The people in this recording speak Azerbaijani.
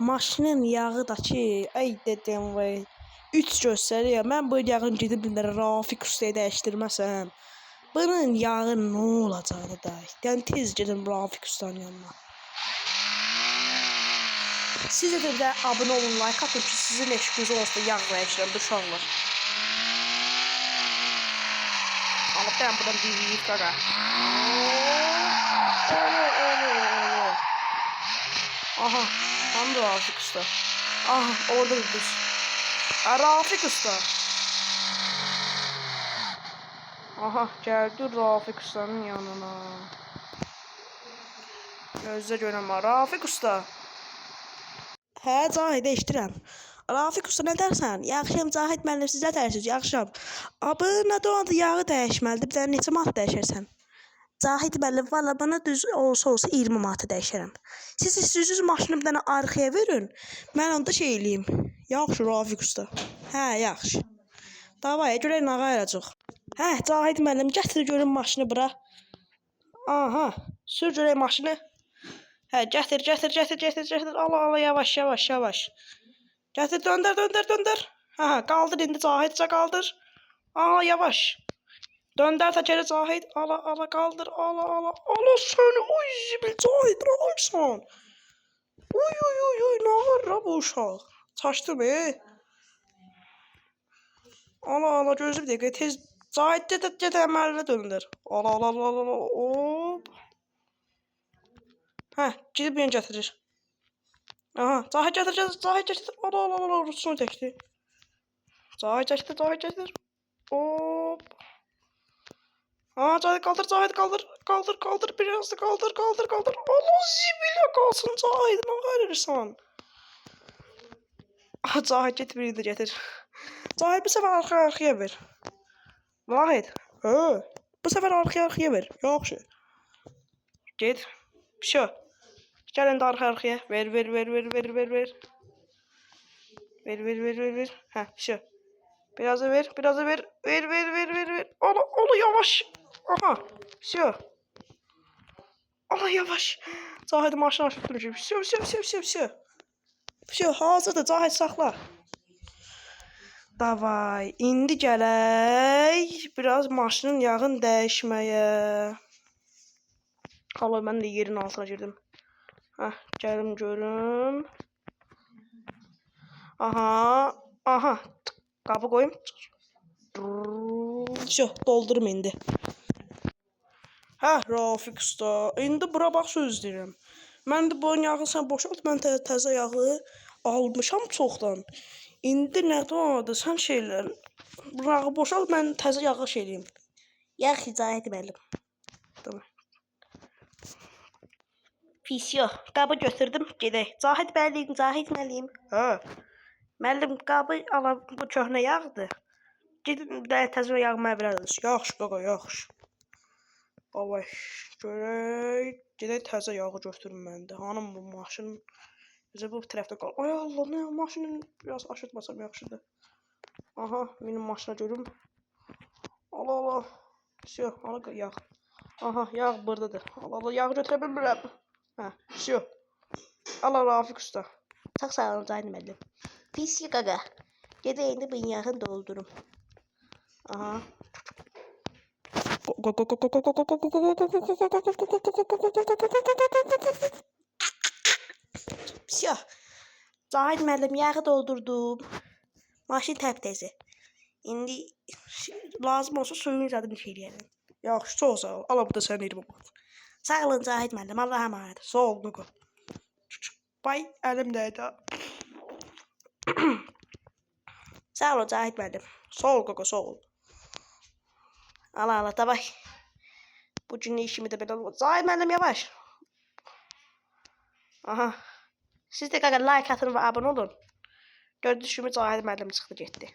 Maşının yağı da ki, ay dedim vay. 3 göstərir. Mən bu yağın gedib Rafik ustaya dəyişdirməsəm, bunun yağı nə olacaqdı da? Yəni tez gedin Rafik ustanın yanına. Siz də bir də abunə olun, like atın ki, sizin eşqiniz olsa yağ dəyişdirəm, uşaqlar. Alıp ben buradan bir qaqa. Aha, hangi Rafik usta? Aha, orada düz. Rafik usta. Aha, geldi Rafik ustanın yanına. Gözlə görəm, Rafik usta. Hə, Cahid eşidirəm. Rafik usta nə dərsən? Yaxşıyam Cahid müəllim, sizə dərsiniz, yaxşıyam. Abi, nədə o yağı dəyişməlidir, bir dənə neçə manat dəyişərsən? Cahid müəllim, valla bana düz olsa 20 manata dəyişərəm. Siz istəyirsiniz maşını bir dənə arxaya verin, mən onda şey eləyim. Yaxşı Rafik usta. Hə, yaxşı. Davaya görək nə qayıracaq. Hə, Cahid müəllim, gətir görün maşını bura. Aha, sür görək maşını. Hə, gətir. Ala, yavaş. Gətir, döndər. Hə, qaldır indi Cahidcə qaldır. Ala, yavaş. Döndər təkəri Cahid. Ala, qaldır. Ala səni. Oy, zibil Cahid, nə varsan? Oy, nə var bu uşaq? Çaşdım, Ala, gözü bir dəqiqə, tez. Cahid, get əməlinə döndər. Ala, hop. Hə, gidib yeni gətirir. Aha, Cahid gətir. Ala, rusunu çəkdi. Cahid gətir. Hop. Aha, Cahid qaldır. Biraz da qaldır. Allah zibilə qalsın Cahid, nə qayırırsan? Aha, Cahid get birini də gətir. Cahid bu səfər arxaya ver. Vahid, bu səfər arxaya ver. Yaxşı. Get. Pişo. Gəl indi arxaya. Ver. Ver. Hə, pişo. Biraz da ver. Ver. Ala yavaş. Aha, pişo. Ala yavaş. Cahid maşını aşıb durur. Pişo. Pişo, hazırdır. Cahid saxla. Davay, indi gələk biraz maşının yağını dəyişməyə. Hala, mən də yerin altına girdim. Hə, gəlim görüm. Aha, qabı qoyum. Doldurum indi. Hə, Rafik usta, indi bura bax söz deyirəm. Mən də bunun yağı sən boşalt, mən təzə yağı almışam çoxdan. İndi nədir onadı, sən şeylər, yağı boşalt, mən təzə yağı şey eləyim. Yaxşı, Cahid müəllim. Tamam. Pis yox, qabı götürdüm, gedək. Cahid müəllim. Hə. Müəllim, qabı ala, bu köhnə yağdır. Gedin, bir dənə təzə yağ mənə verərsiniz. Yaxşı, qaqa, yaxşı. Davay, görək, gedək təzə yağı götürüm məndə. Hanım bu maşın? Bizə bu tərəfdə qal. Ay Allah, nə maşını biraz aşırtmasam yaxşıdır. Aha, benim maşına görüm. Allah. Всё, ala yağ. Aha, yağ buradadır. Allah, yağı götürə bilmirəm. Hə, всё. Ala Rafik usta. Çox sağ olun Cahid müəllim. Pis qaqa. Gedək indi bu yağını doldurum. Aha. Всё. Cahid müəllim yağı doldurdum. Maşın təptəzi. İndi lazım olsa suyun zadını şey eləyərəm. Yaxşı, çox sağ ol. Ala bu da sənin 20 manat. Sağ olun Cahid müəllim. Allah'a emanet. Sağ ol Nuko. Bay əlim dəydi. Sağ ol Cahid müəllim. Sağ ol Koko, sağ ol. Ala, davay. Bugün işimi də belə olmadı. Cahid müəllim yavaş. Aha. Siz də qaqa like atın və abunə olun. Gördüyünüz kimi Cahid müəllim çıxdı getdi.